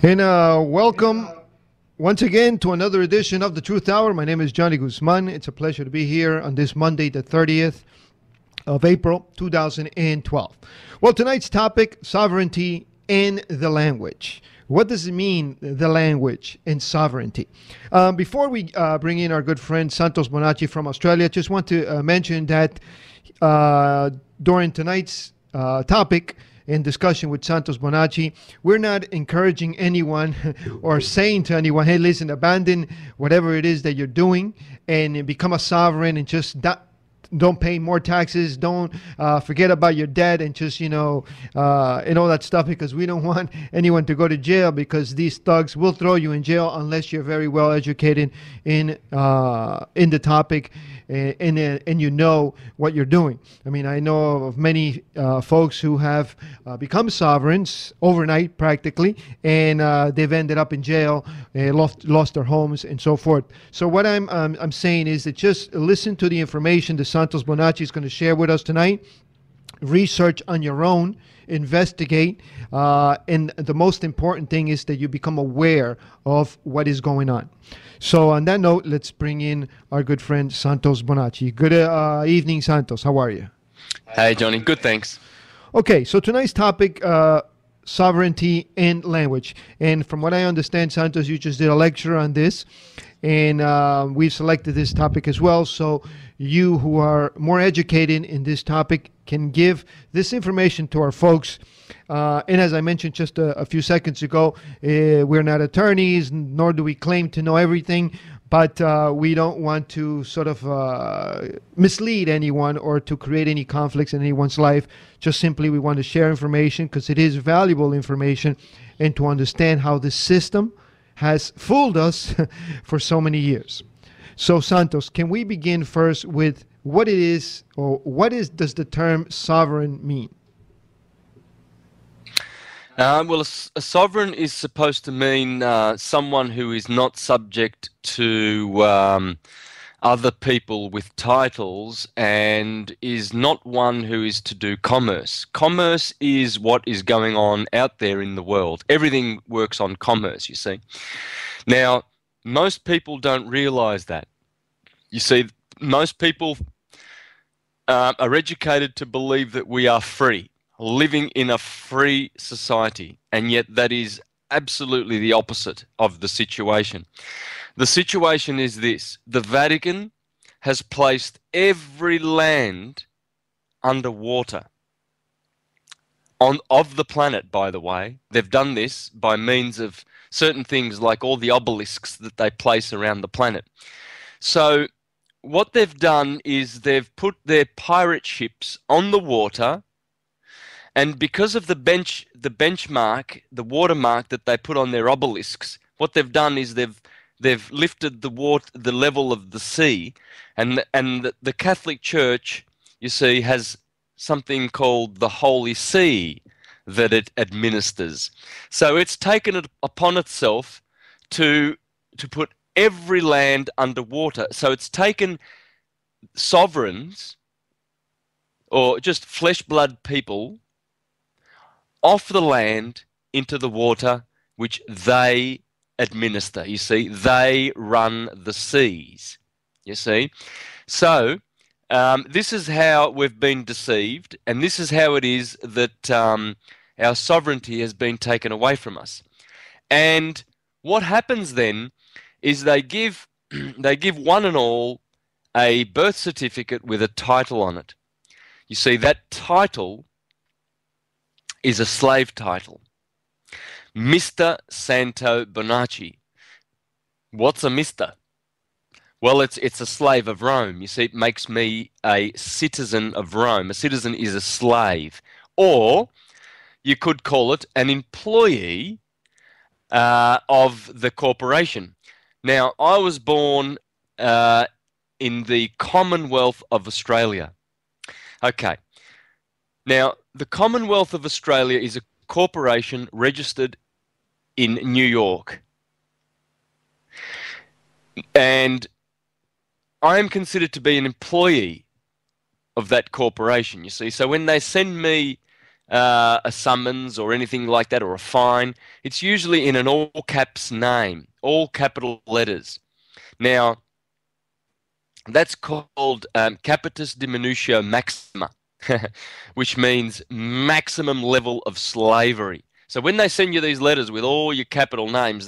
And welcome once again to another edition of the Truth Hour. My name is Johnny Guzman. It's a pleasure to be here on this Monday, the 30th of April, 2012. Well, tonight's topic, sovereignty and the language. What does it mean, the language and sovereignty? Before we bring in our good friend Santos Bonacci from Australia, just want to mention that during tonight's topic, in discussion with Santos Bonacci, we're not encouraging anyone or saying to anyone, hey, listen, abandon whatever it is that you're doing and become a sovereign and just don't pay more taxes, don't forget about your debt and just, and all that stuff, because we don't want anyone to go to jail, because these thugs will throw you in jail unless you're very well educated in the topic and you know what you're doing. I mean, I know of many folks who have become sovereigns overnight practically, and they've ended up in jail, lost their homes and so forth. So what I'm saying is that just listen to the information that Santos Bonacci is going to share with us tonight. Research on your own, investigate, and the most important thing is that you become aware of what is going on. So on that note, let's bring in our good friend Santos Bonacci. Good evening, Santos. How are you? Hey, Johnny. Good, thanks. Okay, so tonight's topic, sovereignty and language. And from what I understand, Santos, you just did a lecture on this, and we've selected this topic as well. So you who are more educated in this topic can give this information to our folks. And as I mentioned just a few seconds ago, we're not attorneys, nor do we claim to know everything, but we don't want to sort of mislead anyone or to create any conflicts in anyone's life. Just simply we want to share information because it is valuable information, and to understand how the system has fooled us for so many years. So Santos, can we begin first with what it is, or does the term sovereign mean? Well, a sovereign is supposed to mean someone who is not subject to other people with titles, and is not one who is to do commerce. Commerce is what is going on out there in the world. Everything works on commerce, you see. Now, most people don't realize that. You see, most people are educated to believe that we are free, living in a free society, and yet that is absolutely the opposite of the situation. The situation is this: the Vatican has placed every land underwater of the planet, by the way. They've done this by means of certain things like all the obelisks that they place around the planet. So what they've done is they've put their pirate ships on the water, and because of the benchmark, the watermark that they put on their obelisks, what they've done is they've lifted the level of the sea, and the Catholic Church, you see, has something called the Holy See that it administers. So it's taken it upon itself to put every land underwater. So it's taken sovereigns, or just flesh blood people, off the land into the water, which they administer. You see, they run the seas. You see, so this is how we've been deceived, and this is how it is that our sovereignty has been taken away from us. And what happens then is they give one and all a birth certificate with a title on it. You see, that title is a slave title. Mr. Santos Bonacci. What's a Mr.? Well, it's a slave of Rome. You see, it makes me a citizen of Rome. A citizen is a slave. Or you could call it an employee of the corporation. Now, I was born in the Commonwealth of Australia. Okay. Now, the Commonwealth of Australia is a corporation registered in New York. And I am considered to be an employee of that corporation, you see. So when they send me a summons or anything like that, or a fine, it's usually in an all caps name, all capital letters. Now, that's called capitis diminutio maxima, which means maximum level of slavery. So when they send you these letters with all your capital names,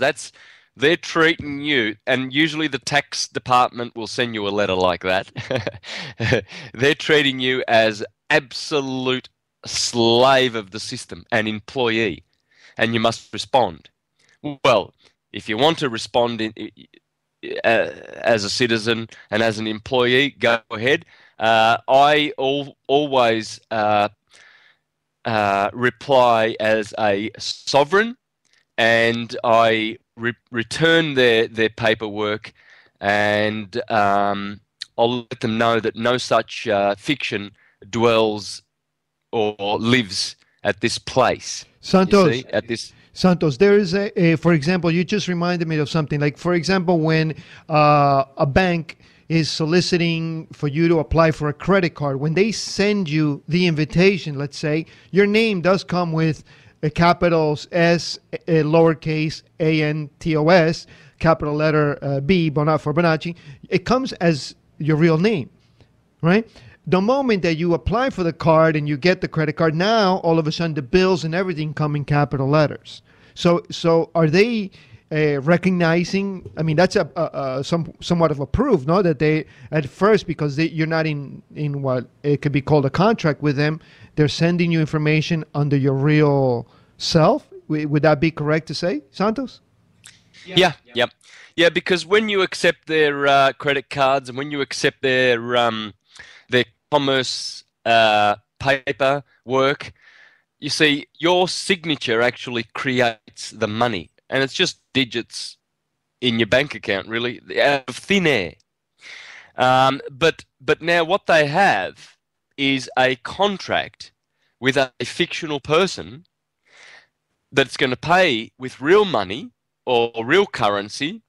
they're treating you, and usually the tax department will send you a letter like that. They're treating you as absolute slave of the system, an employee, and you must respond. Well, if you want to respond as a citizen and as an employee, go ahead. I always reply as a sovereign, and I return their paperwork, and I'll let them know that no such fiction dwells or lives at this place. Santos, at this. Santos, there is for example, you just reminded me of something. Like, for example, when a bank is soliciting for you to apply for a credit card, when they send you the invitation, let's say, your name does come with capitals S, lowercase Antos, capital letter B, for Bonacci. It comes as your real name, right? The moment that you apply for the card and you get the credit card, now all of a sudden the bills and everything come in capital letters. So are they recognizing? I mean, that's somewhat of a proof, no? That they at first, because you're not in what it could be called a contract with them, they're sending you information under your real self. Would that be correct to say, Santos? Yeah. Because when you accept their credit cards and when you accept their commerce paper work, you see, your signature actually creates the money, and it's just digits in your bank account, really, out of thin air. But now what they have is a contract with a fictional person that's going to pay with real money or real currency,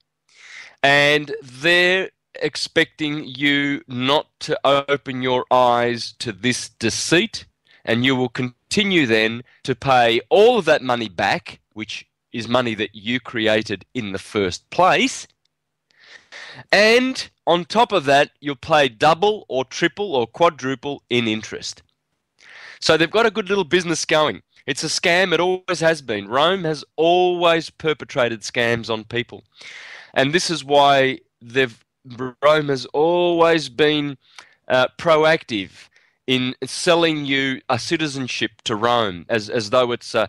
and they're expecting you not to open your eyes to this deceit, and you will continue then to pay all of that money back, which is money that you created in the first place. And on top of that, you'll pay double or triple or quadruple in interest. So they've got a good little business going. It's a scam. It always has been. Rome has always perpetrated scams on people. And this is why Rome has always been proactive in selling you a citizenship to Rome as though it's a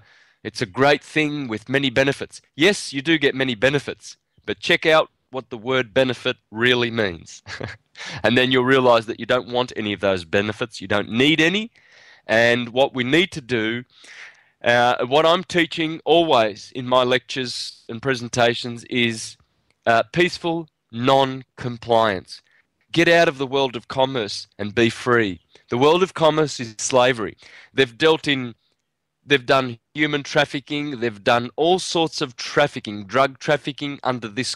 great thing with many benefits. Yes, you do get many benefits, but check out what the word benefit really means. And then you'll realize that you don't want any of those benefits. You don't need any. And what we need to do, what I'm teaching always in my lectures and presentations is peaceful non-compliance. Get out of the world of commerce and be free. The world of commerce is slavery. They've done human trafficking. They've done all sorts of trafficking, drug trafficking under this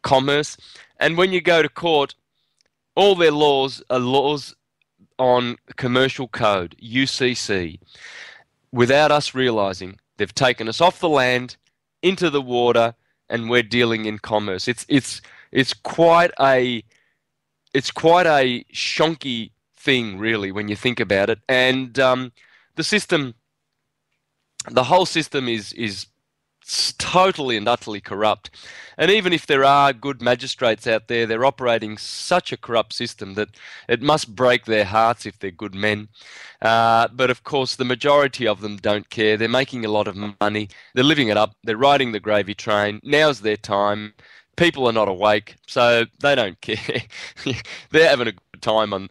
commerce. And when you go to court, all their laws are laws on commercial code, UCC. Without us realizing, they've taken us off the land into the water, and we're dealing in commerce. It's quite a shonky thing, really, when you think about it. And the whole system is totally and utterly corrupt. And even if there are good magistrates out there, they're operating such a corrupt system that it must break their hearts if they're good men. But of course, the majority of them don't care. They're making a lot of money. They're living it up. They're riding the gravy train. Now's their time. People are not awake, so they don't care. They're having a good time on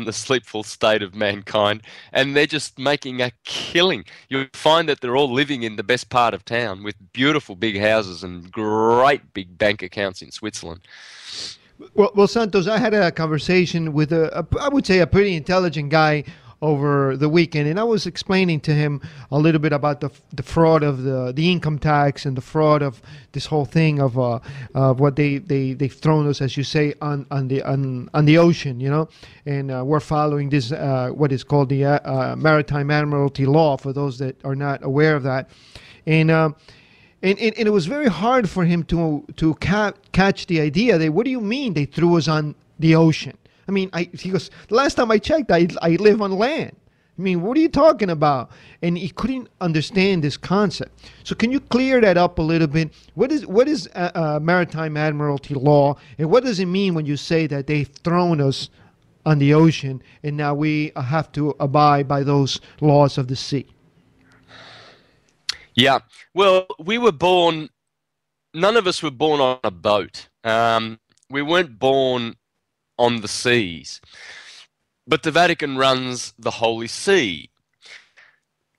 the sleepful state of mankind, and they're just making a killing. You'll find that they're all living in the best part of town with beautiful big houses and great big bank accounts in Switzerland. Well, Santos, I had a conversation with I would say a pretty intelligent guy over the weekend, and I was explaining to him a little bit about the fraud of the income tax and the fraud of this whole thing of what they've thrown us, as you say, on the ocean, you know, and we're following this what is called the Maritime Admiralty Law, for those that are not aware of that, and it was very hard for him to catch the idea that, what do you mean they threw us on the ocean? I mean, he goes, the last time I checked, I live on land. I mean, what are you talking about? And he couldn't understand this concept. So can you clear that up a little bit? What is Maritime Admiralty Law, and what does it mean when you say that they've thrown us on the ocean and now we have to abide by those laws of the sea? Yeah. Well, none of us were born on a boat. We weren't born on the seas. But the Vatican runs the Holy See.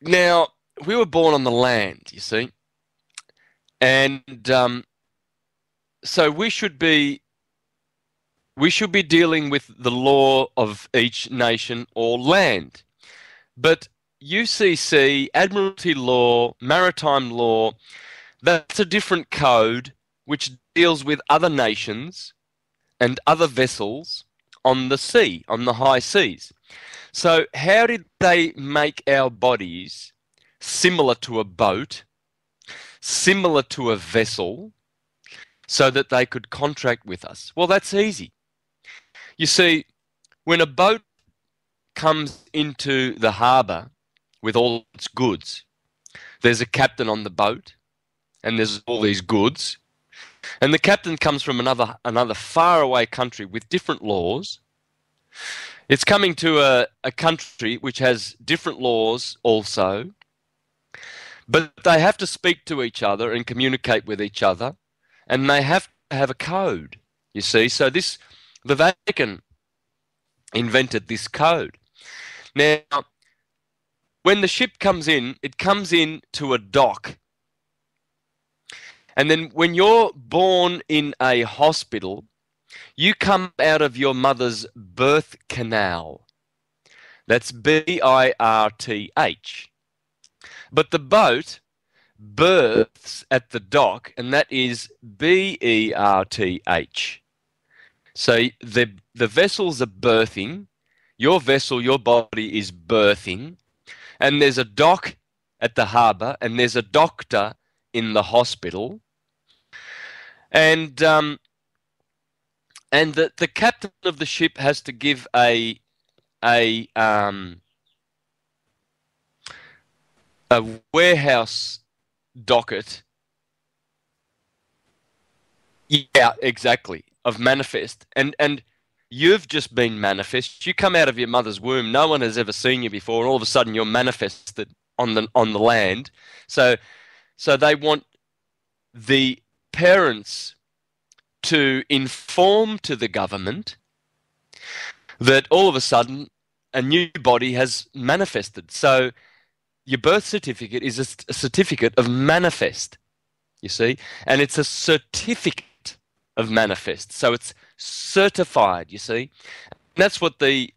Now, we were born on the land, you see. And so we should be dealing with the law of each nation or land. But UCC, Admiralty Law, Maritime Law, that's a different code which deals with other nations and other vessels on the sea, on the high seas. So how did they make our bodies similar to a boat, similar to a vessel, so that they could contract with us? Well, that's easy. You see, when a boat comes into the harbour with all its goods, there's a captain on the boat, and there's all these goods. And the captain comes from another faraway country with different laws. It's coming to a country which has different laws also, but they have to speak to each other and communicate with each other, and they have to have a code, you see. So the Vatican invented this code. Now, when the ship comes in, it comes in to a dock. And then when you're born in a hospital, you come out of your mother's birth canal. That's birth. But the boat berths at the dock, and that is berth. So the vessels are berthing. Your vessel, your body is berthing. And there's a dock at the harbour, and there's a doctor in the hospital. And the captain of the ship has to give a warehouse docket. Yeah, exactly, of manifest. And you've just been manifest. You come out of your mother's womb. No one has ever seen you before, and all of a sudden you're manifested on the land. So they want the parents to inform to the government that all of a sudden a new body has manifested. So your birth certificate is a certificate of manifest, you see, and it's a certificate of manifest. So it's certified, you see. And that's what the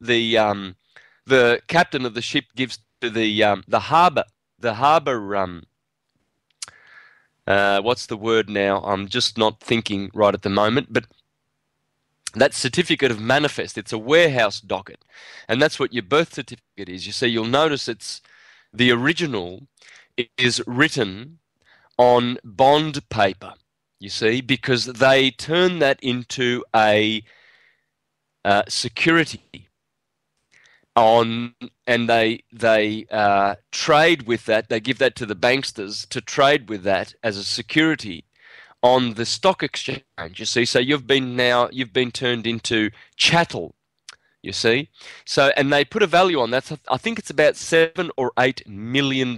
captain of the ship gives to the harbour. What's the word now? I'm just not thinking right at the moment, but that certificate of manifest, it's a warehouse docket, and that's what your birth certificate is. You see, you'll notice the original is written on bond paper, you see, because they turn that into a security and they trade with that. They give that to the banksters to trade with that as a security on the stock exchange, you see. So you've been turned into chattel, you see. So, and they put a value on that. I think it's about $7 or $8 million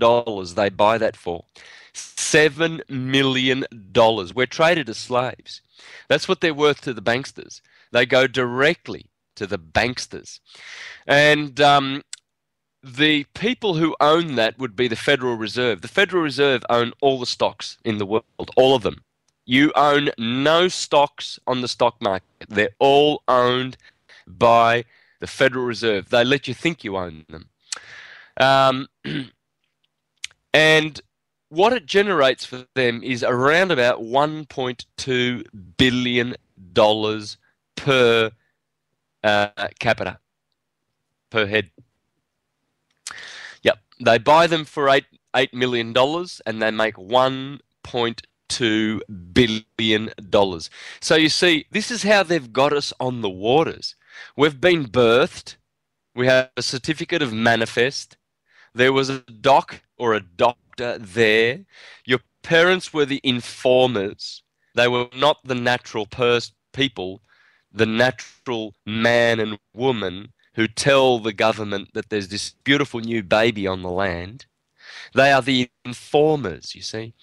they buy that for. $7 million. We're traded as slaves. That's what they're worth to the banksters. They go directly to the banksters. And the people who own that would be the Federal Reserve. The Federal Reserve own all the stocks in the world, all of them. You own no stocks on the stock market. They're all owned by the Federal Reserve. They let you think you own them. Um, and what it generates for them is around about $1.2 billion per capita, per head. Yep, they buy them for $8 million and they make $1.2 billion. So you see, this is how they've got us on the waters. We've been birthed. We have a certificate of manifest. There was a doc or a doctor there. Your parents were the informers. They were not the natural people, the natural man and woman who tell the government that there's this beautiful new baby on the land. They are the informers, you see.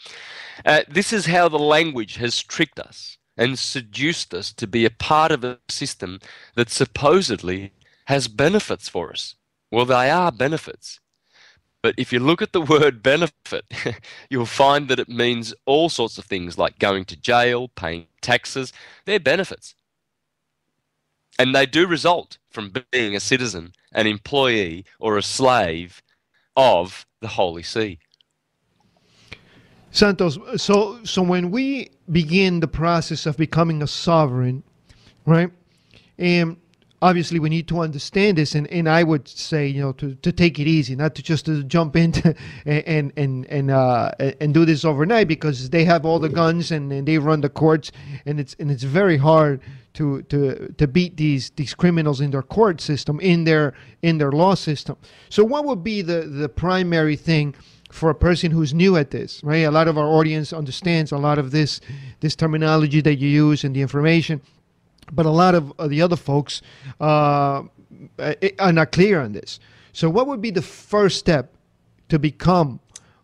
This is how the language has tricked us and seduced us to be a part of a system that supposedly has benefits for us. Well, they are benefits. But if you look at the word benefit, you'll find that it means all sorts of things like going to jail, paying taxes. They're benefits. And they do result from being a citizen, an employee, or a slave of the Holy See. Santos, so when we begin the process of becoming a sovereign, right? And obviously we need to understand this, and I would say, to take it easy, not to just to jump into and do this overnight, because they have all the guns and they run the courts, and it's very hard to beat these criminals in their court system, in their law system. So what would be the primary thing for a person who's new at this, right? A lot of our audience understands a lot of this terminology that you use and the information, but a lot of the other folks are not clear on this. So what would be the first step to become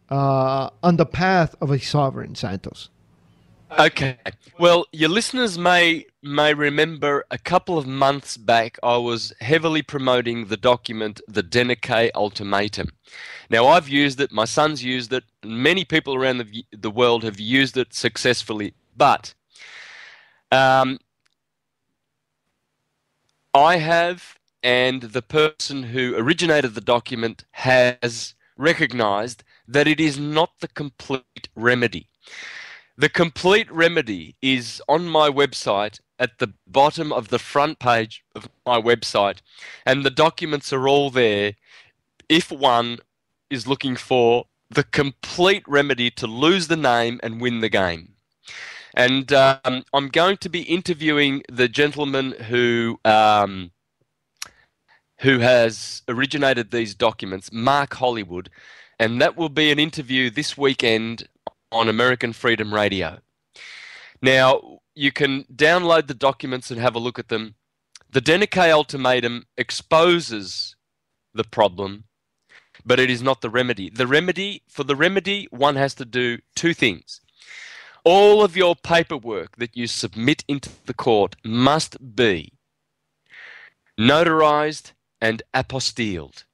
on the path of a sovereign, Santos? Okay. Well, your listeners may remember a couple of months back I was heavily promoting the document, the Denique Ultimatum. Now, I've used it, my son's used it, many people around the world have used it successfully, but I have, and the person who originated the document has recognized that it is not the complete remedy. The complete remedy is on my website at the bottom of the front page of my website, and the documents are all there if one is looking for the complete remedy to lose the name and win the game. And I'm going to be interviewing the gentleman who has originated these documents, Mark Hollywood, and that will be an interview this weekend on American Freedom Radio. Now, you can download the documents and have a look at them. The Denique Ultimatum exposes the problem, but it is not the remedy. For the remedy, one has to do two things. All of your paperwork that you submit into the court must be notarized and apostilled.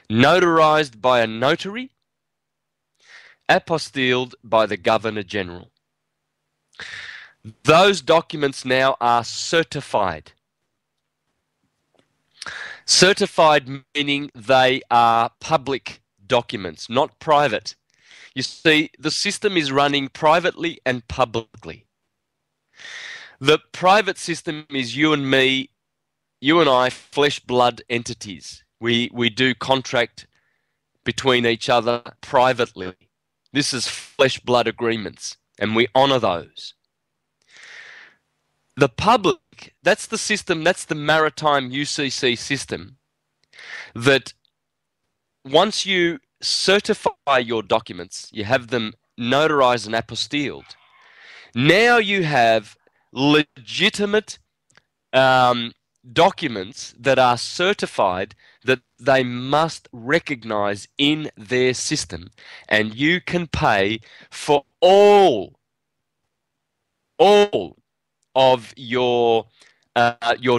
Notarized by a notary, apostilled by the Governor General. Those documents now are certified. Certified meaning they are public documents, not private. You see, the system is running privately and publicly. The private system is you and me, you and I, flesh blood entities. We do contract between each other privately. This is flesh blood agreements, and we honor those. The public, that's the system, that's the maritime UCC system, that once you certify your documents, you have them notarized and apostilled, now you have legitimate documents that are certified that they must recognize in their system, and you can pay for all of your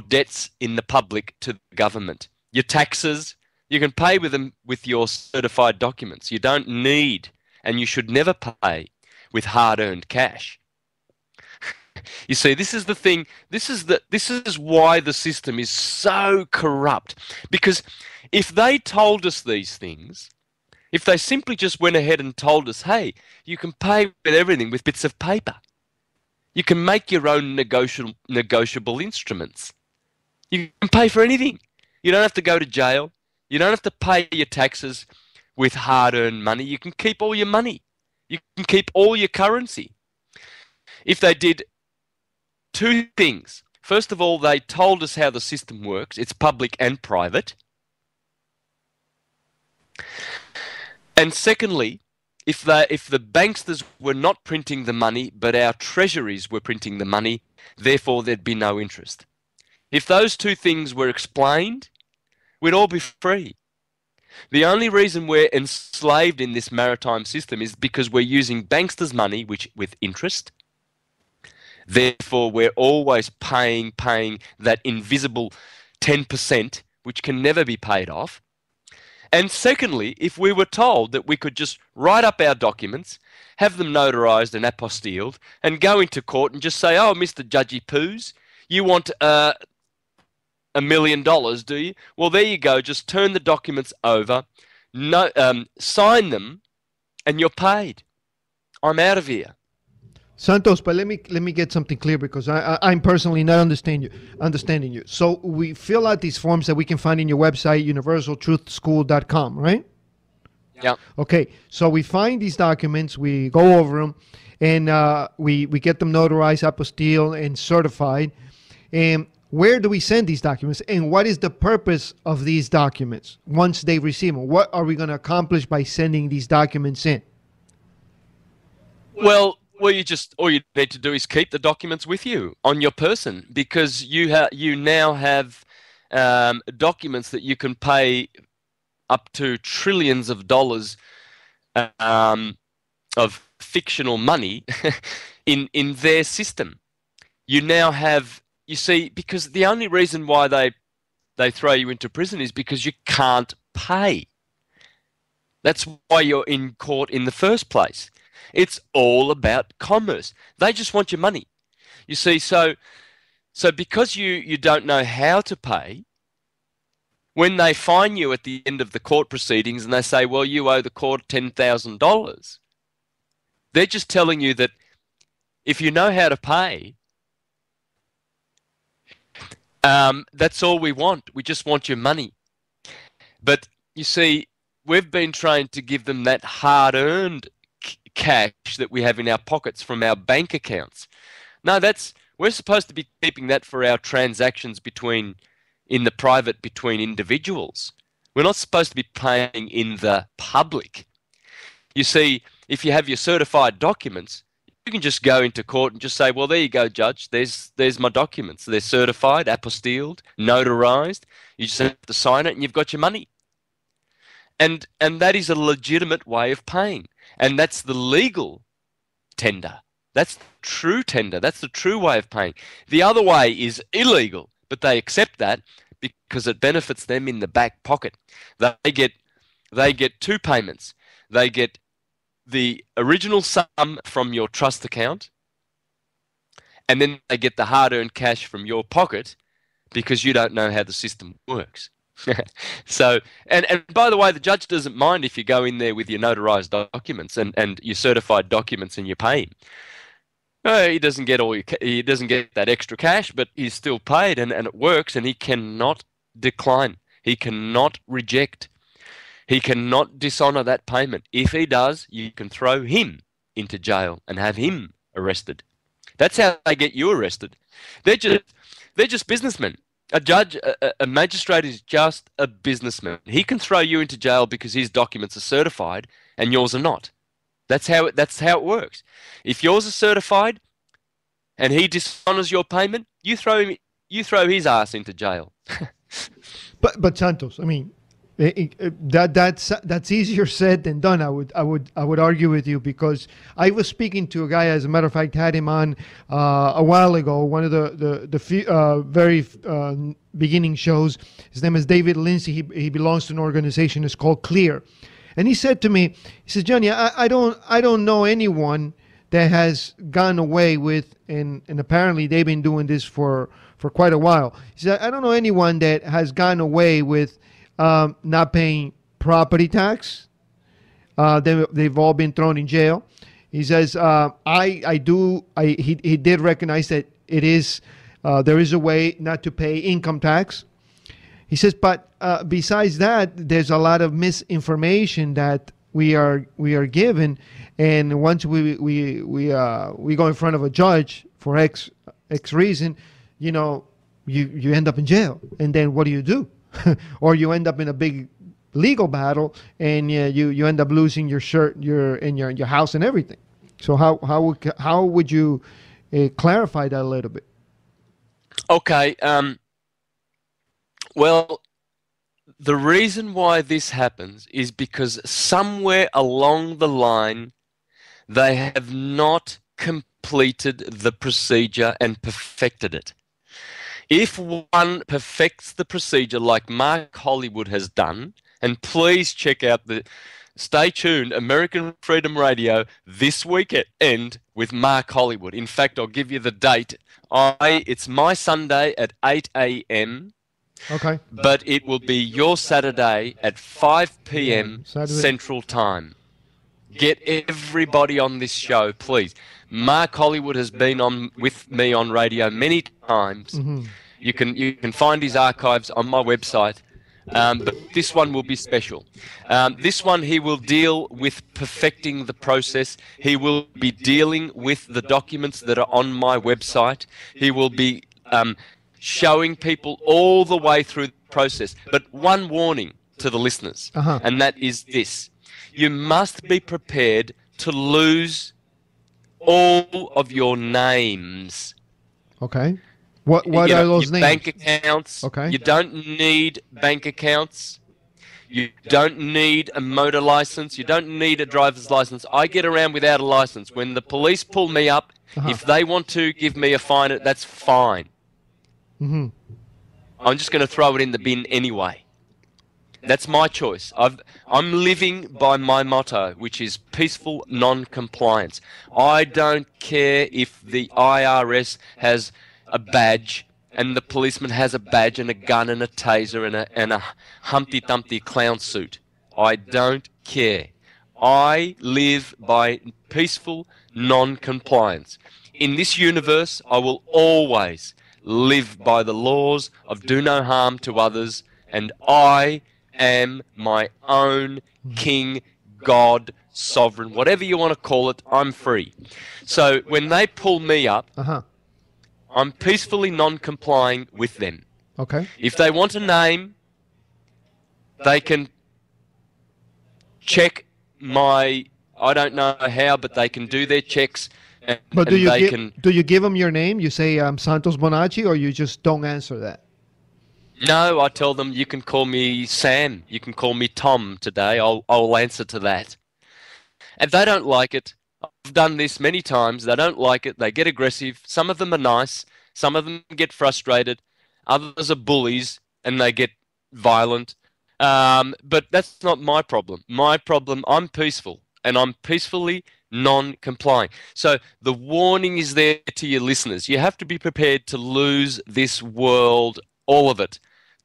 debts in the public to the government. Your taxes, you can pay with them with your certified documents. You don't need, and you should never pay with hard-earned cash. You see, this is the thing. This is why the system is so corrupt. Because if they told us these things, if they simply just went ahead and told us, hey, you can pay with everything with bits of paper. You can make your own negotiable instruments. You can pay for anything. You don't have to go to jail. You don't have to pay your taxes with hard-earned money. You can keep all your money. You can keep all your currency. If they did two things. First of all, they told us how the system works. It's public and private. And secondly, if the banksters were not printing the money, but our treasuries were printing the money, therefore there'd be no interest. If those two things were explained, we'd all be free. The only reason we're enslaved in this maritime system is because we're using banksters' money, which with interest. Therefore, we're always paying that invisible 10%, which can never be paid off. And secondly, if we were told that we could just write up our documents, have them notarized and apostilled, and go into court and just say, oh, Mr. Judgy Poos, you want $1 million, do you? Well, there you go. Just turn the documents over, sign them, and you're paid. I'm out of here. Santos, but let me get something clear, because I'm personally not understanding you. So we fill out these forms that we can find in your website, universaltruthschool.com, right? Yeah. Okay, so we find these documents, we go over them, and we get them notarized, apostilled, and certified. And where do we send these documents, and what is the purpose of these documents once they receive them? What are we going to accomplish by sending these documents in? Well, all you need to do is keep the documents with you on your person, because you now have documents that you can pay up to trillions of dollars of fictional money in their system. You now have, you see, because the only reason why they throw you into prison is because you can't pay. That's why you're in court in the first place. It's all about commerce. They just want your money. You see, so because you don't know how to pay, when they fine you at the end of the court proceedings and they say, well, you owe the court $10,000, they're just telling you that if you know how to pay, that's all we want. We just want your money. But you see, we've been trained to give them that hard-earned cash that we have in our pockets from our bank accounts. No, we're supposed to be keeping that for our transactions in the private between individuals. We're not supposed to be paying in the public. You see, if you have your certified documents, you can just go into court and just say, well, there you go, Judge, there's my documents. They're certified, apostilled, notarized. You just have to sign it and you've got your money. And that is a legitimate way of paying. And that's the legal tender. That's the true tender. That's the true way of paying. The other way is illegal, but they accept that because it benefits them in the back pocket. They get two payments. They get the original sum from your trust account, and then they get the hard-earned cash from your pocket because you don't know how the system works. So, and by the way, the judge doesn't mind if you go in there with your notarized documents and your certified documents and you pay him. He doesn't get he doesn't get that extra cash, but he's still paid, and it works, and he cannot decline. He cannot reject. He cannot dishonor that payment. If he does, you can throw him into jail and have him arrested. That's how they get you arrested. They're just businessmen. A judge, a magistrate is just a businessman. He can throw you into jail because his documents are certified and yours are not. That's how it works. If yours are certified and he dishonors your payment, you throw his ass into jail. But Santos, I mean, that's easier said than done. I would argue with you, because I was speaking to a guy, as a matter of fact, had him on a while ago, one of the very beginning shows. His name is David Lindsay. He belongs to an organization. It's called Clear, and he said to me, he says, Johnny, I don't know anyone that has gone away with, and apparently they've been doing this for quite a while. He said, I don't know anyone that has gone away with not paying property tax. They've all been thrown in jail. He says, he did recognize that it is, there is a way not to pay income tax. He says, but besides that, there's a lot of misinformation that we are given, and once we go in front of a judge for X reason, you end up in jail, and then what do? Or you end up in a big legal battle, and you end up losing your shirt, your house, and everything. So how would you clarify that a little bit? Okay. Well, the reason why this happens is because somewhere along the line they have not completed the procedure and perfected it. If one perfects the procedure like Mark Hollywood has done, and please check out stay tuned, American Freedom Radio this weekend with Mark Hollywood. In fact, I'll give you the date. It's my Sunday at 8 a.m. Okay. But it will be your Saturday at 5 p.m. Central Time. Get everybody on this show, please. Mark Hollywood has been with me on radio many times. Mm-hmm. You can find his archives on my website. But this one will be special. This one, he will deal with perfecting the process. He will be dealing with the documents that are on my website. He will be showing people all the way through the process. But one warning to the listeners, and that is this. You must be prepared to lose all of your names. Okay. What are those names? Bank accounts. Okay. You don't need bank accounts. You don't need a motor license. You don't need a driver's license. I get around without a license. When the police pull me up, if they want to give me a fine, that's fine. Mm-hmm. I'm just going to throw it in the bin anyway. That's my choice. I'm living by my motto, which is peaceful non-compliance. I don't care if the IRS has a badge and the policeman has a badge and a gun and a taser and a Humpty Dumpty clown suit. I don't care. I live by peaceful non-compliance. In this universe, I will always live by the laws of do no harm to others, and I am my own king, God, sovereign, whatever you want to call it. I'm free. So when they pull me up, I'm peacefully non-complying with them. Okay. If they want a name, they can check I don't know how, but they can do their checks. But do you give them your name? You say Santos Bonacci, or you just don't answer that? No, I tell them you can call me Sam. You can call me Tom today. I'll answer to that. And they don't like it. I've done this many times. They don't like it. They get aggressive. Some of them are nice. Some of them get frustrated. Others are bullies and they get violent. But that's not my problem. My problem, I'm peaceful, and I'm peacefully non-complying. So the warning is there to your listeners. You have to be prepared to lose this world, all of it.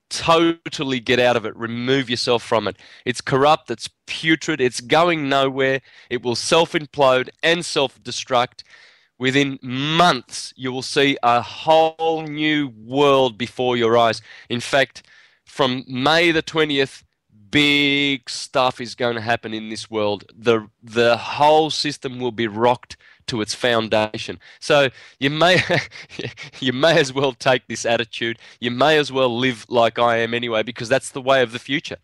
Totally get out of it. Remove yourself from it. It's corrupt. It's putrid. It's going nowhere. It will self-implode and self-destruct. Within months, you will see a whole new world before your eyes. In fact, from May the 20th, big stuff is going to happen in this world. The whole system will be rocked to its foundation. So you may as well take this attitude. You may as well live like I am anyway, because that's the way of the future.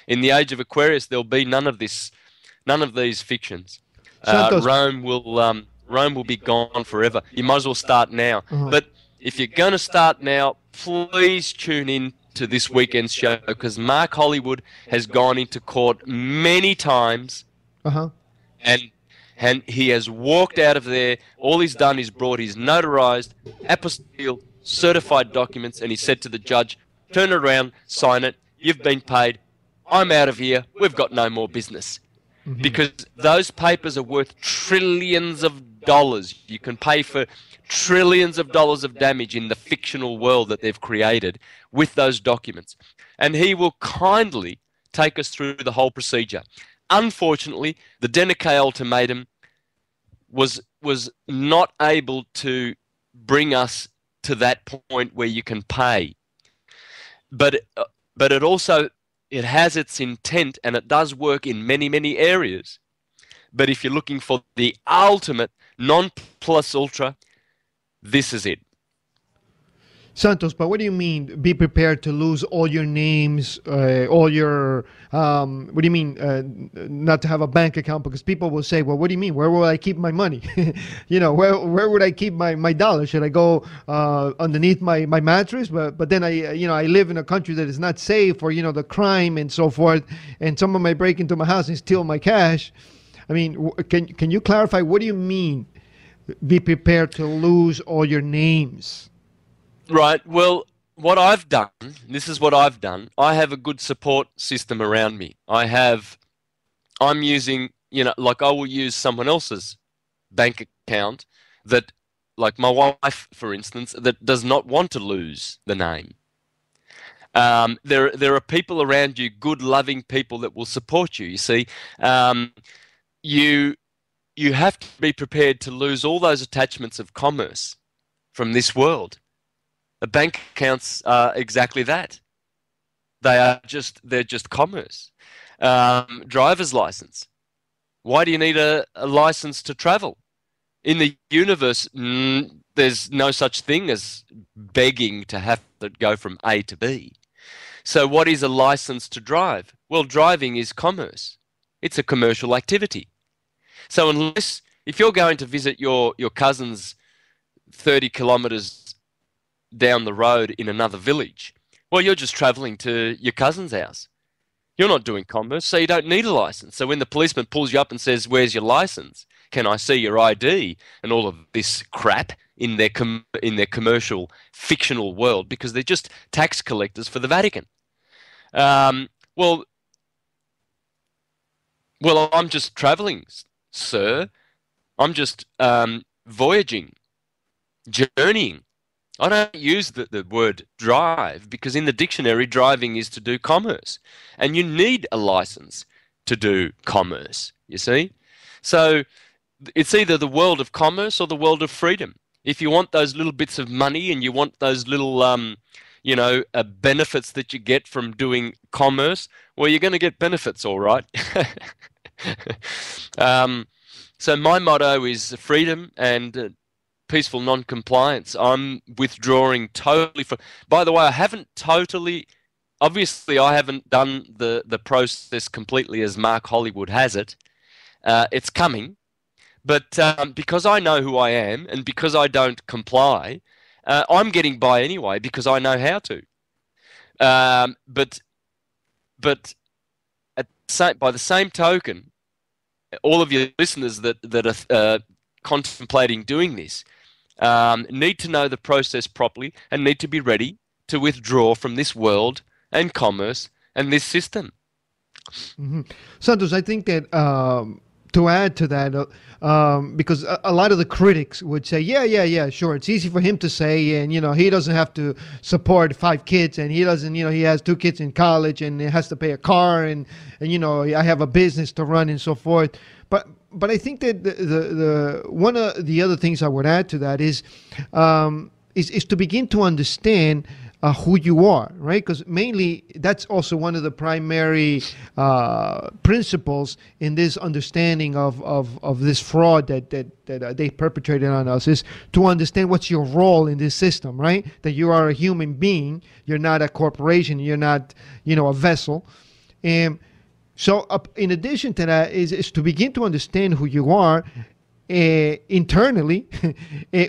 In the age of Aquarius, there'll be none of these fictions. Rome will be gone forever. You might as well start now. But if you're going to start now, please tune in to this weekend's show, because Mark Hollywood has gone into court many times, and he has walked out of there. All he's done is brought his notarized, apostille, certified documents, and he said to the judge, turn it around, sign it, you've been paid, I'm out of here, we've got no more business. Because those papers are worth trillions of dollars. You can pay for trillions of dollars of damage in the fictional world that they've created with those documents. And he will kindly take us through the whole procedure. Unfortunately, the Deneke ultimatum was not able to bring us to that point where you can pay. But it also, it has its intent, and it does work in many, many areas. But if you're looking for the ultimate non plus ultra, this is it. Santos, but what do you mean, be prepared to lose all your names, all your, what do you mean, not to have a bank account? Because people will say, well, what do you mean? Where will I keep my money? You know, where would I keep my dollars? Should I go underneath my mattress? But then I live in a country that is not safe for, the crime and so forth, and someone might break into my house and steal my cash. I mean, can you clarify, what do you mean, be prepared to lose all your names? Right. Well, what I've done, this is what I've done. I have a good support system around me. I'm using, like I will use someone else's bank account that, like my wife, for instance, that does not want to lose the name. There are people around you, good, loving people that will support you. You see, you have to be prepared to lose all those attachments of commerce from this world. The bank accounts are exactly that. They're just commerce. Driver's license. Why do you need a license to travel? In the universe, there's no such thing as begging to have to go from A to B. So what is a license to drive? Well, driving is commerce. It's a commercial activity. So if you're going to visit your cousins 30 kilometers down the road in another village, well, you're just traveling to your cousin's house. You're not doing commerce, so you don't need a license. So when the policeman pulls you up and says, where's your license? Can I see your ID? And all of this crap in their commercial fictional world, because they're just tax collectors for the Vatican. Well, I'm just traveling, sir. I'm just voyaging, journeying. I don't use the word drive, because in the dictionary, driving is to do commerce. And you need a license to do commerce, you see? So it's either the world of commerce or the world of freedom. If you want those little bits of money and you want those little, benefits that you get from doing commerce, well, you're going to get benefits, all right. So my motto is freedom and peaceful non-compliance. I'm withdrawing totally from. By the way, I haven't totally. Obviously, I haven't done the process completely as Mark Hollywood has it. It's coming, but because I know who I am and because I don't comply, I'm getting by anyway because I know how to. But by the same token, all of your listeners that are contemplating doing this need to know the process properly and need to be ready to withdraw from this world and commerce and this system. Mm-hmm. Santos, I think that to add to that, because a lot of the critics would say, yeah, sure, it's easy for him to say, and he doesn't have to support 5 kids, and he doesn't, he has 2 kids in college, and he has to pay a car, and I have a business to run and so forth. But I think that the one of the other things I would add to that is to begin to understand who you are, right? Because mainly that's also one of the primary principles in this understanding of this fraud that they perpetrated on us, is to understand what's your role in this system, right? That you are a human being, you're not a corporation, you're not a vessel. And so in addition to that is to begin to understand who you are internally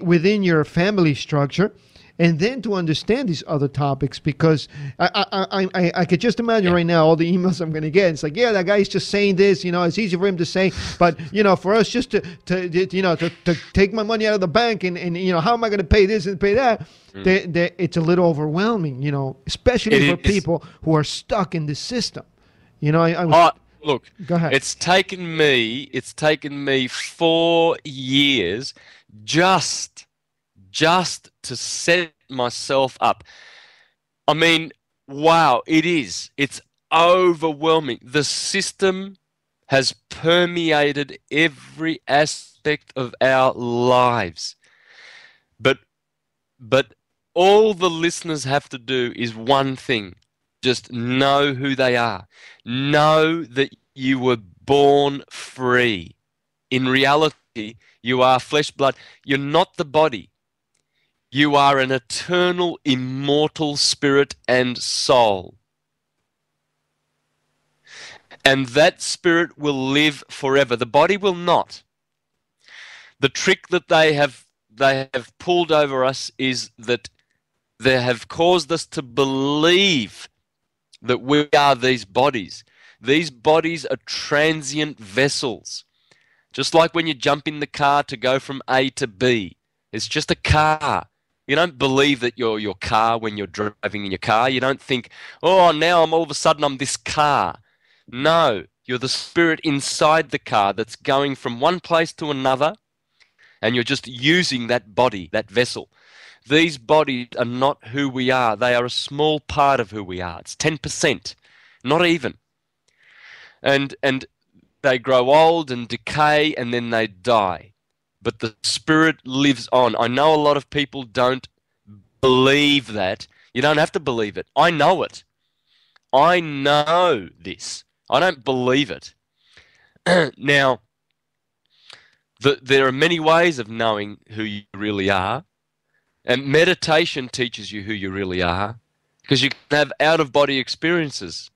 within your family structure, and then to understand these other topics, because I could just imagine right now all the emails I'm going to get. It's like, yeah, that guy's just saying this, it's easy for him to say, but for us just to take my money out of the bank and how am I going to pay this and pay that? It's a little overwhelming, especially for people who are stuck in this system. Look, Go ahead. it's taken me 4 years just to set myself up. I mean, wow, it is. It's overwhelming. The system has permeated every aspect of our lives. But but all the listeners have to do is one thing. Just know who they are. Know that you were born free. In reality, you are flesh, blood. You're not the body. You are an eternal, immortal spirit and soul. And that spirit will live forever. The body will not. The trick that they have pulled over us is that they have caused us to believe that we are these bodies. These bodies are transient vessels. Just like when you jump in the car to go from A to B. It's just a car. You don't believe that you're your car when you're driving in your car. You don't think, oh, now all of a sudden I'm this car. No, you're the spirit inside the car that's going from one place to another, and you're just using that body, that vessel. These bodies are not who we are. They are a small part of who we are. It's 10%, not even. And they grow old and decay, and then they die. But the spirit lives on. I know a lot of people don't believe that. You don't have to believe it. I know it. I know this. I don't believe it. Now, there are many ways of knowing who you really are. And meditation teaches you who you really are, because you can have out-of-body experiences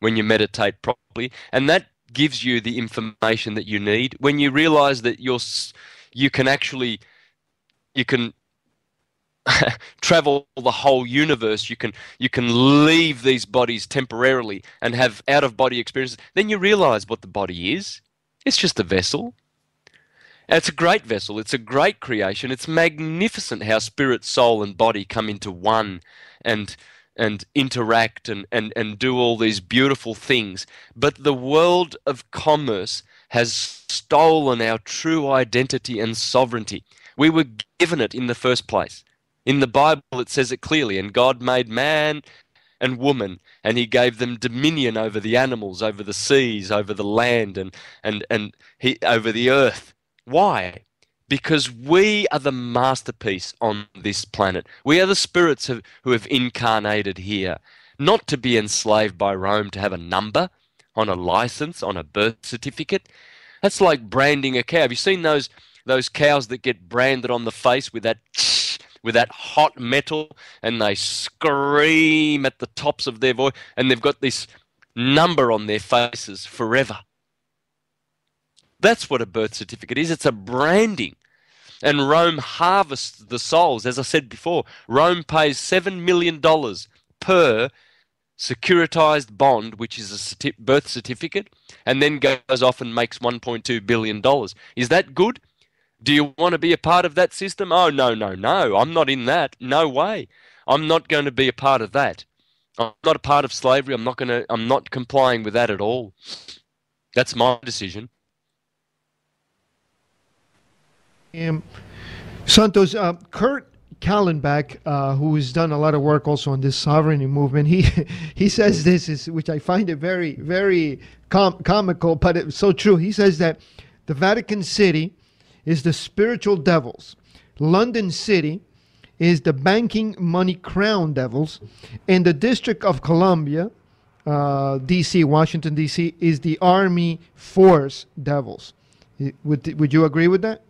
when you meditate properly, and that gives you the information that you need. When you realize that you can travel the whole universe, you can leave these bodies temporarily and have out-of-body experiences, then you realize what the body is. It's just a vessel. And it's a great vessel. It's a great creation. It's magnificent how spirit, soul, and body come into one and interact and do all these beautiful things. But the world of commerce has stolen our true identity and sovereignty. We were given it in the first place. In the Bible, it says it clearly, and God made man and woman, and he gave them dominion over the animals, over the seas, over the land, and over the earth. Why? Because we are the masterpiece on this planet. We are the spirits who have incarnated here, not to be enslaved by Rome, to have a number on a license, on a birth certificate. That's like branding a cow. Have you seen those cows that get branded on the face with that hot metal, and they scream at the tops of their voice, and they've got this number on their faces forever? That's what a birth certificate is. It's a branding. And Rome harvests the souls. As I said before, Rome pays $7 million per securitized bond, which is a birth certificate, and then goes off and makes $1.2 billion. Is that good? Do you want to be a part of that system? Oh, no, no, no. I'm not in that. No way. I'm not going to be a part of that. I'm not a part of slavery. I'm not complying with that at all. That's my decision. Santos, Kurt Kallenbach, who has done a lot of work also on this sovereignty movement, he says this, which I find it very, very comical, but it's so true. He says that the Vatican City is the spiritual devils, London City is the banking money crown devils, and the District of Columbia, D.C., Washington, D.C., is the Army Force devils. Would you agree with that?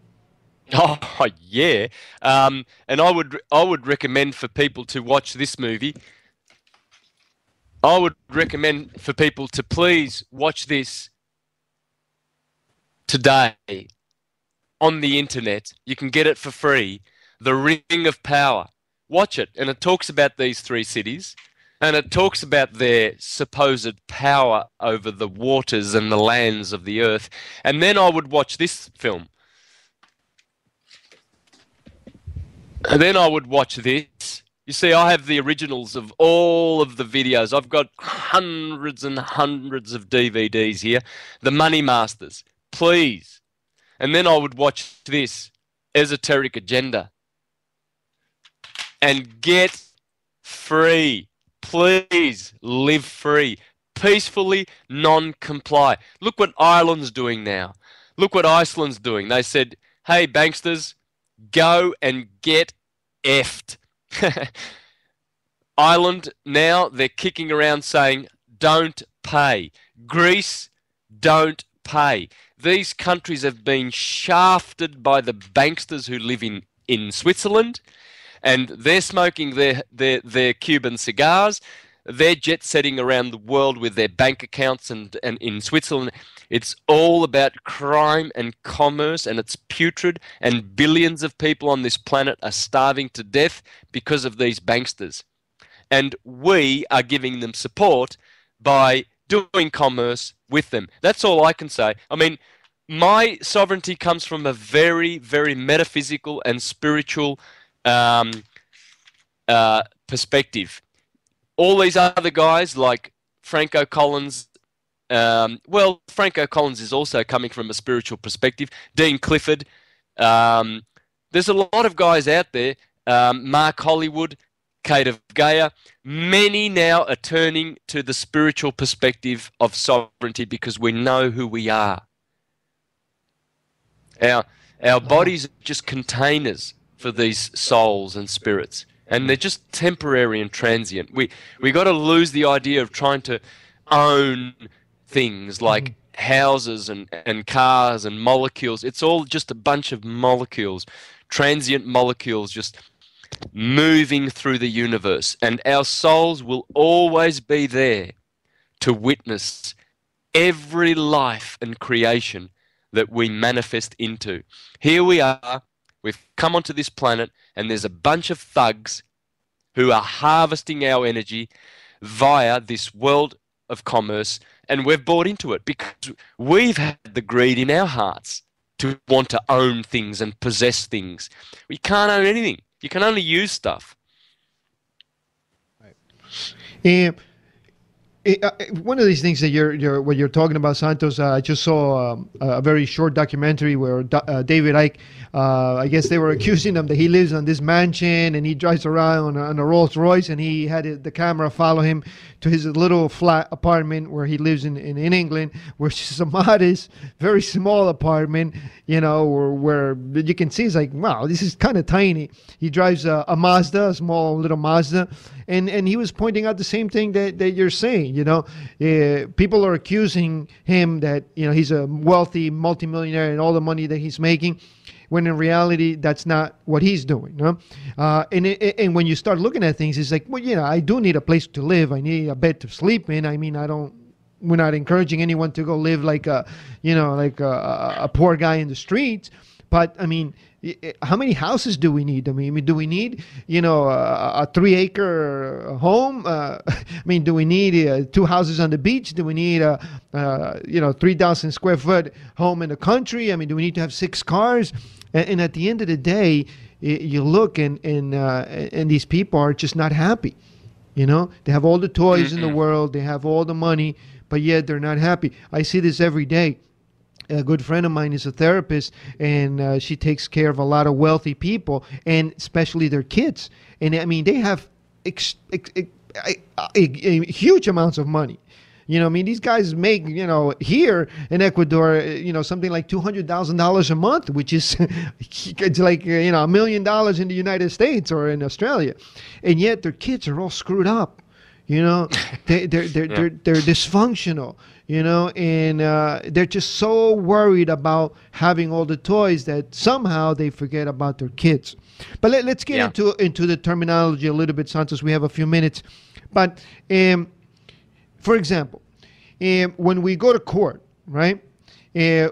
Oh yeah, and I would recommend for people to watch this movie. I would recommend for people to please watch this today on the internet. You can get it for free. The Ring of Power. Watch it, and it talks about these three cities, and it talks about their supposed power over the waters and the lands of the earth. And then I would watch this film. And then I would watch this, You see, I have the originals of all of the videos. I've got hundreds and hundreds of DVDs here. The Money Masters, please. And then I would watch this, Esoteric Agenda. And get free. Please live free. Peacefully non-comply. Look what Ireland's doing now. Look what Iceland's doing. They said, hey, banksters, go and get effed. Ireland now, they're kicking around saying, don't pay. Greece, don't pay. These countries have been shafted by the banksters who live in Switzerland, and they're smoking their Cuban cigars. They're jet setting around the world with their bank accounts, and in Switzerland, it's all about crime and commerce, and it's putrid, and billions of people on this planet are starving to death because of these banksters. And we are giving them support by doing commerce with them. That's all I can say. I mean, my sovereignty comes from a very, very metaphysical and spiritual perspective. All these other guys like Franco Collins, well, Franco Collins is also coming from a spiritual perspective. Dean Clifford. There's a lot of guys out there. Mark Hollywood, Kate of Gaia. Many now are turning to the spiritual perspective of sovereignty because we know who we are. Our bodies are just containers for these souls and spirits, and they're just temporary and transient. We got to lose the idea of trying to own things like houses and cars and molecules. It's all just a bunch of molecules, transient molecules just moving through the universe, and our souls will always be there to witness every life and creation that we manifest into. Here we are, we've come onto this planet, and there's a bunch of thugs who are harvesting our energy via this world of commerce, and we've bought into it because we've had the greed in our hearts to want to own things and possess things. We can't own anything. You can only use stuff. Right. One of these things that what you're talking about, Santos, I just saw a very short documentary where David Icke, I guess they were accusing him that he lives on this mansion and he drives around on a Rolls Royce, and he had the camera follow him to his little flat apartment where he lives in England, which is a modest, very small apartment, you know, where you can see it's like, wow, this is kind of tiny. He drives a Mazda, a small little Mazda, and he was pointing out the same thing that you're saying. You know, people are accusing him that, you know, he's a wealthy multimillionaire and all the money that he's making, when in reality that's not what he's doing. No? And when you start looking at things, it's like, well, you know, I do need a place to live. I need a bed to sleep in. I mean, we're not encouraging anyone to go live like a poor guy in the streets. But I mean, how many houses do we need? I mean, do we need, you know, a 3-acre home? I mean, do we need 2 houses on the beach? Do we need a 3,000 square foot home in the country? I mean, do we need to have 6 cars? And at the end of the day, you look and these people are just not happy. You know, they have all the toys in the world, they have all the money, but yet they're not happy. I see this every day. A good friend of mine is a therapist, and she takes care of a lot of wealthy people, and especially their kids. And I mean, they have huge amounts of money. You know, I mean, these guys make, you know, here in Ecuador, you know, something like $200,000 a month, which is it's like, you know, $1 million in the United States or in Australia, and yet their kids are all screwed up. You know, they're dysfunctional. You know, and they're just so worried about having all the toys that somehow they forget about their kids. But let's get into the terminology a little bit, Santos. We have a few minutes. But, for example, when we go to court, right,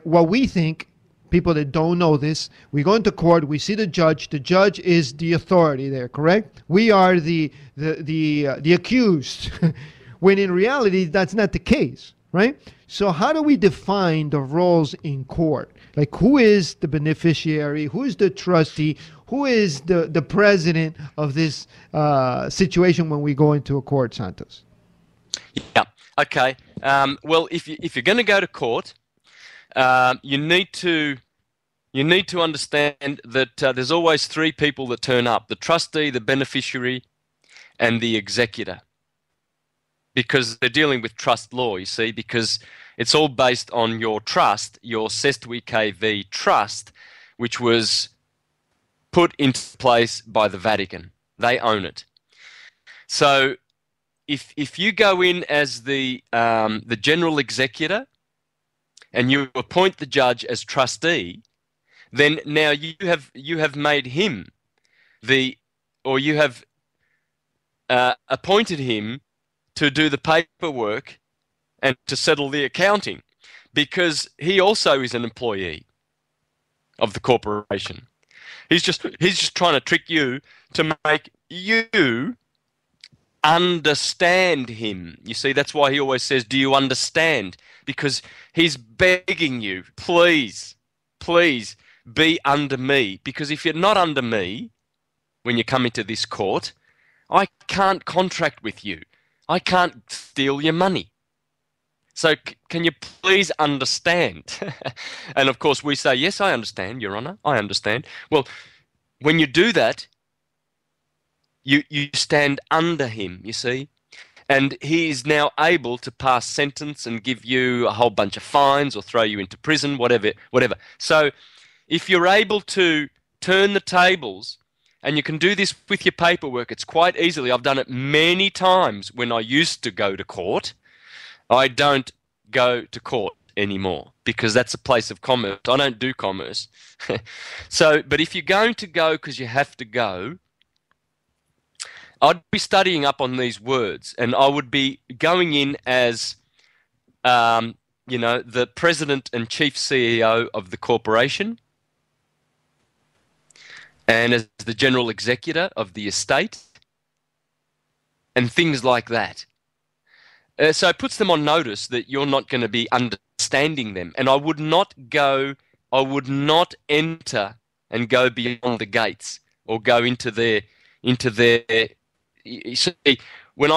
what we think, people that don't know this, we go into court, we see the judge. The judge is the authority there, correct? We are the accused, when in reality, that's not the case. Right? So how do we define the roles in court? Like, who is the beneficiary? Who is the trustee? Who is the president of this situation when we go into a court, Santos? Yeah. Okay. Well, if you're going to go to court, you need to understand that there's always three people that turn up: the trustee, the beneficiary, and the executor. Because they're dealing with trust law, you see, because it's all based on your trust, your Cestui Que Vie trust, which was put into place by the Vatican. They own it. So if you go in as the general executor and you appoint the judge as trustee, then now you have made him you have appointed him to do the paperwork and to settle the accounting, because he also is an employee of the corporation. He's just trying to trick you to make you understand him. You see, that's why he always says, "Do you understand?" Because he's begging you, please, please be under me. Because if you're not under me when you come into this court, I can't contract with you. I can't steal your money. So can you please understand? And of course we say, "Yes, I understand, Your Honor, I understand." Well, when you do that, you stand under him, you see. And he is now able to pass sentence and give you a whole bunch of fines or throw you into prison, whatever. So if you're able to turn the tables, and you can do this with your paperwork, it's quite easily. I've done it many times when I used to go to court. I don't go to court anymore because that's a place of commerce. I don't do commerce. But if you're going to go because you have to go, I'd be studying up on these words, and I would be going in as, the president and chief CEO of the corporation, and as the general executor of the estate, and things like that. So it puts them on notice that you're not going to be understanding them. And I would not enter and go beyond the gates or go into their. You see, when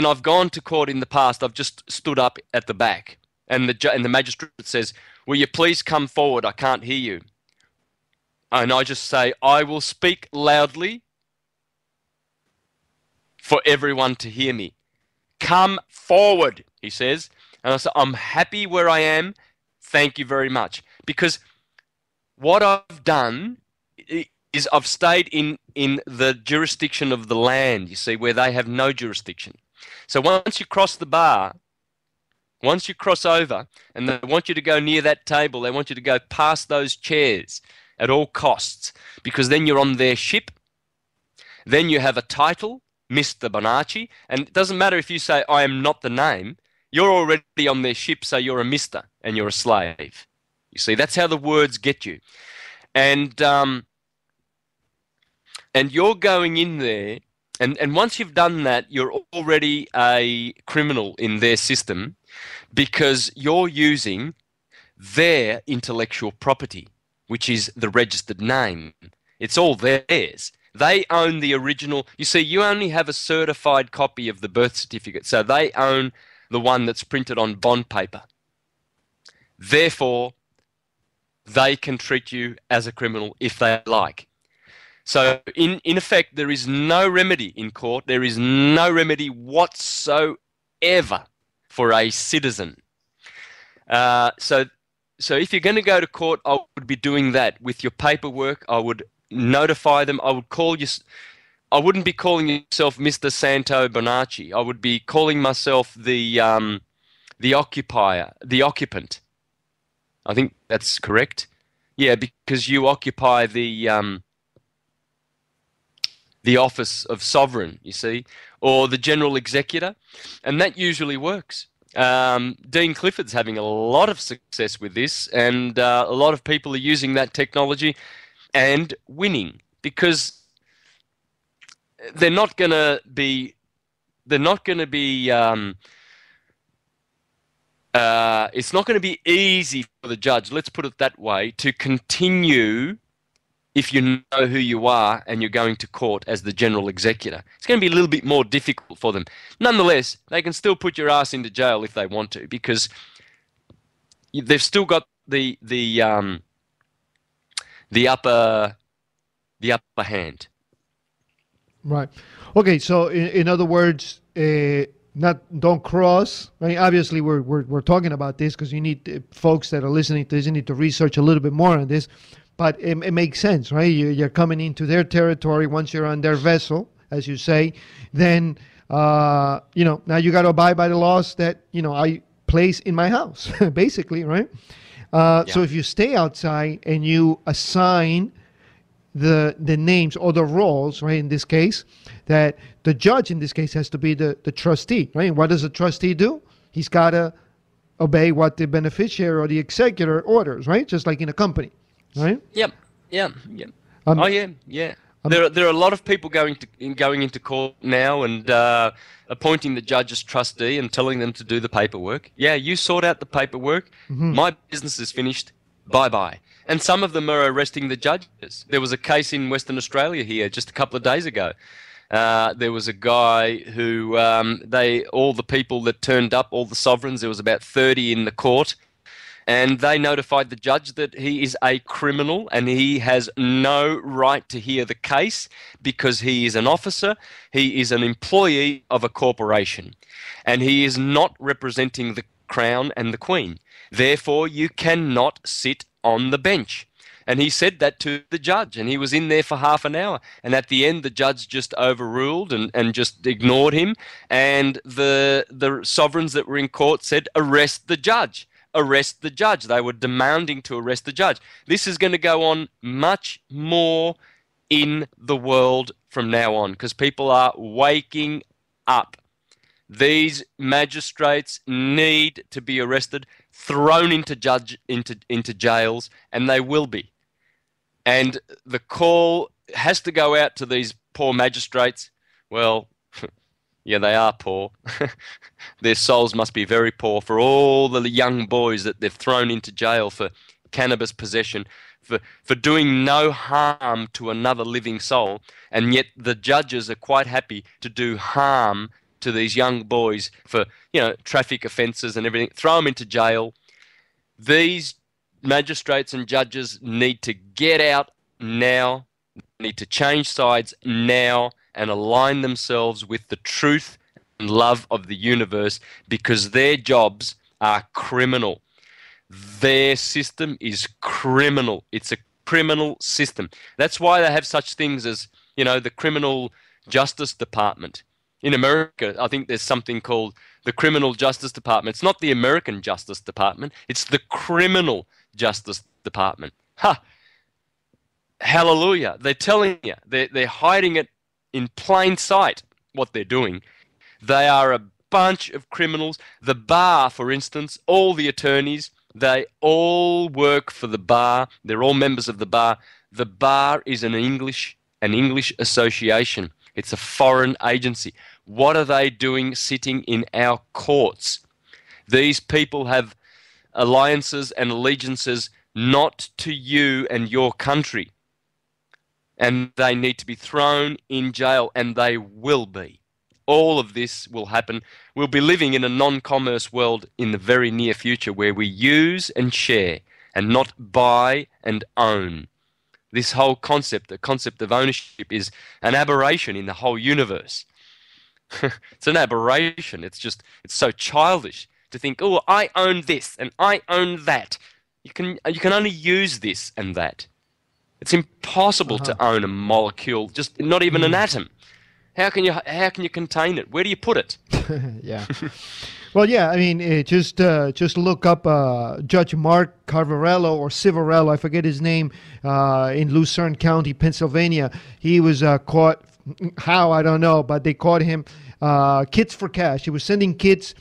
I've gone to court in the past, I've just stood up at the back, and the magistrate says, "Will you please come forward? I can't hear you." And I just say, "I will speak loudly for everyone to hear me. Come forward," he says. And I say, "I'm happy where I am. Thank you very much." Because what I've done is I've stayed in the jurisdiction of the land, you see, where they have no jurisdiction. So once you cross the bar, once you cross over, and they want you to go near that table, they want you to go past those chairs at all costs, because then you're on their ship. Then you have a title, Mr. Bonacci, and it doesn't matter if you say, "I am not the name," you're already on their ship, so you're a mister and you're a slave. You see, that's how the words get you. And you're going in there, and once you've done that, you're already a criminal in their system, because you're using their intellectual property, which is the registered name. It's all theirs. They own the original. You see, you only have a certified copy of the birth certificate, so they own the one that's printed on bond paper. Therefore, they can treat you as a criminal if they like. So, in effect, there is no remedy in court. There is no remedy whatsoever for a citizen. So if you're going to go to court, I would be doing that with your paperwork. I would notify them. I would call you. I wouldn't be calling yourself Mr. Santos Bonacci. I would be calling myself the occupier, the occupant. I think that's correct. Yeah, because you occupy the office of sovereign, you see, or the general executor, and that usually works. Dean Clifford's having a lot of success with this, and a lot of people are using that technology and winning, because they're not going to be it's not going to be easy for the judge, let's put it that way, to continue if you know who you are and you're going to court as the general executor. It's going to be a little bit more difficult for them. Nonetheless, they can still put your ass into jail if they want to, because they've still got the upper hand. Right. Okay. So in other words, don't cross. I mean, obviously, we're talking about this because you need folks that are listening to this. You need to research a little bit more on this. But it makes sense, right? You're coming into their territory. Once you're on their vessel, as you say, then now you got to abide by the laws that I place in my house, basically, right? So if you stay outside and you assign the names or the roles, right? In this case, that the judge in this case has to be the trustee, right? And what does the trustee do? He's got to obey what the beneficiary or the executor orders, right? Just like in a company. Right. Yep. Yeah. Yeah. There are a lot of people going into court now and appointing the judge as trustee and telling them to do the paperwork. Yeah, you sort out the paperwork. Mm-hmm. My business is finished. Bye. And some of them are arresting the judges. There was a case in Western Australia here just a couple of days ago. There was a guy who all the people that turned up, all the sovereigns, there was about 30 in the court. And they notified the judge that he is a criminal and he has no right to hear the case because he is an officer, he is an employee of a corporation, and he is not representing the Crown and the Queen. Therefore, you cannot sit on the bench. And he said that to the judge, and he was in there for half an hour. And at the end, the judge just overruled and just ignored him. And the sovereigns that were in court said, arrest the judge. Arrest the judge. They were demanding to arrest the judge. This is going to go on much more in the world from now on because people are waking up. These magistrates need to be arrested, thrown into jails, and they will be. And the call has to go out to these poor magistrates. Well, yeah, they are poor. Their souls must be very poor for all the young boys that they've thrown into jail for cannabis possession, for doing no harm to another living soul. And yet the judges are quite happy to do harm to these young boys for, traffic offences and everything. Throw them into jail. These magistrates and judges need to get out now, need to change sides now, and align themselves with the truth and love of the universe because their jobs are criminal. Their system is criminal. It's a criminal system. That's why they have such things as, the criminal justice department. In America, I think there's something called the criminal justice department. It's not the American Justice Department. It's the criminal justice department. Hallelujah. They're telling you. They're hiding it in plain sight what they're doing. They are a bunch of criminals. The bar, for instance, all the attorneys, they all work for the bar. They're all members of the bar. The bar is an English association. It's a foreign agency. What are they doing sitting in our courts? These people have alliances and allegiances not to you and your country. And they need to be thrown in jail, and they will be. All of this will happen. We'll be living in a non-commerce world in the very near future where we use and share and not buy and own. This whole concept, the concept of ownership, is an aberration in the whole universe. It's an aberration. It's so childish to think, oh, I own this and I own that. You can only use this and that. It's impossible to own a molecule, just not even an atom. How can you contain it? Where do you put it? Yeah. Well, yeah. I mean, just look up Judge Mark Carvarello or Civarello, I forget his name, in Lucerne County, Pennsylvania. He was caught. How, I don't know, but they caught him. Kids for cash. He was sending kids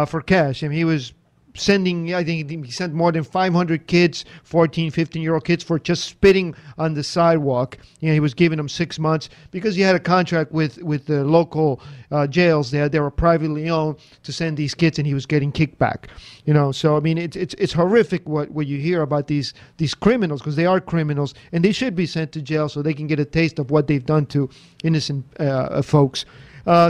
for cash, and he was sending, I think he sent more than 500 kids, 14, 15-year-old kids, for just spitting on the sidewalk. He was giving them 6 months because he had a contract with the local jails there. They were privately owned to send these kids, and he was getting kickback. So I mean, it's horrific what you hear about these criminals, because they are criminals, and they should be sent to jail so they can get a taste of what they've done to innocent folks.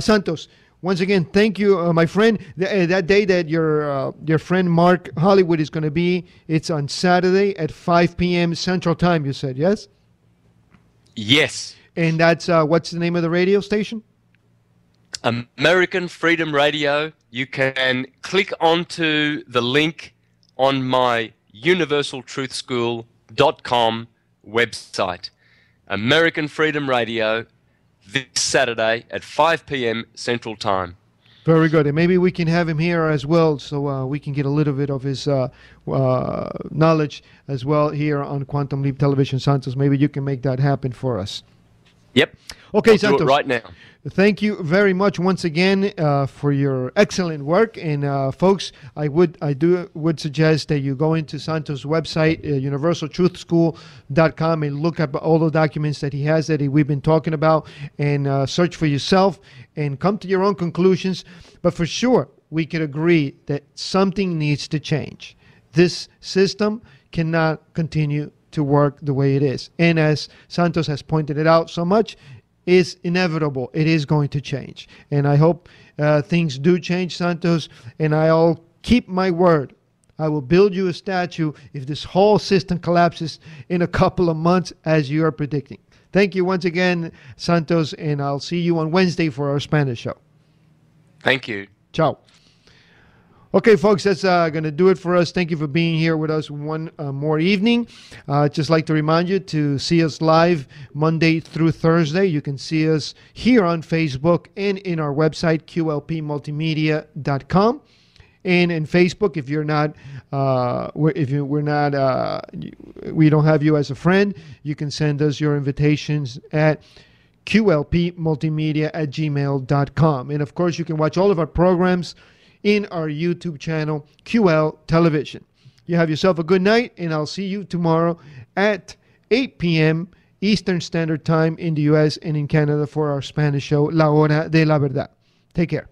Santos, once again, thank you, my friend. That day that your friend Mark Hollywood is going to be, it's on Saturday at 5 p.m. Central Time, you said, yes? Yes. And that's, what's the name of the radio station? American Freedom Radio. You can click onto the link on my universaltruthschool.com website. American Freedom Radio, this Saturday at 5 p.m. Central Time. Very good. And maybe we can have him here as well, so we can get a little bit of his knowledge as well here on Quantum Leap Television. Santos, maybe you can make that happen for us. Yep. Okay, I'll Santos. do it right now. Thank you very much once again for your excellent work. And folks, I would suggest that you go into Santos' website, universaltruthschool.com, and look up all the documents that he has that we've been talking about, and search for yourself and come to your own conclusions. But for sure, we could agree that something needs to change. This system cannot continue to work the way it is. And as Santos has pointed it out so much, is inevitable. It is going to change. And I hope things do change, Santos, and I'll keep my word. I will build you a statue if this whole system collapses in a couple of months, as you are predicting. Thank you once again, Santos, and I'll see you on Wednesday for our Spanish show. Thank you. Ciao. Okay, folks, that's going to do it for us. Thank you for being here with us one more evening. Just like to remind you to see us live Monday through Thursday. You can see us here on Facebook and in our website, qlpmultimedia.com. And in Facebook, if you're not, we don't have you as a friend, you can send us your invitations at qlpmultimedia@gmail.com. And of course, you can watch all of our programs in our YouTube channel, QL Television. You have yourself a good night, and I'll see you tomorrow at 8 p.m. Eastern Standard Time in the U.S. and in Canada for our Spanish show, La Hora de la Verdad. Take care.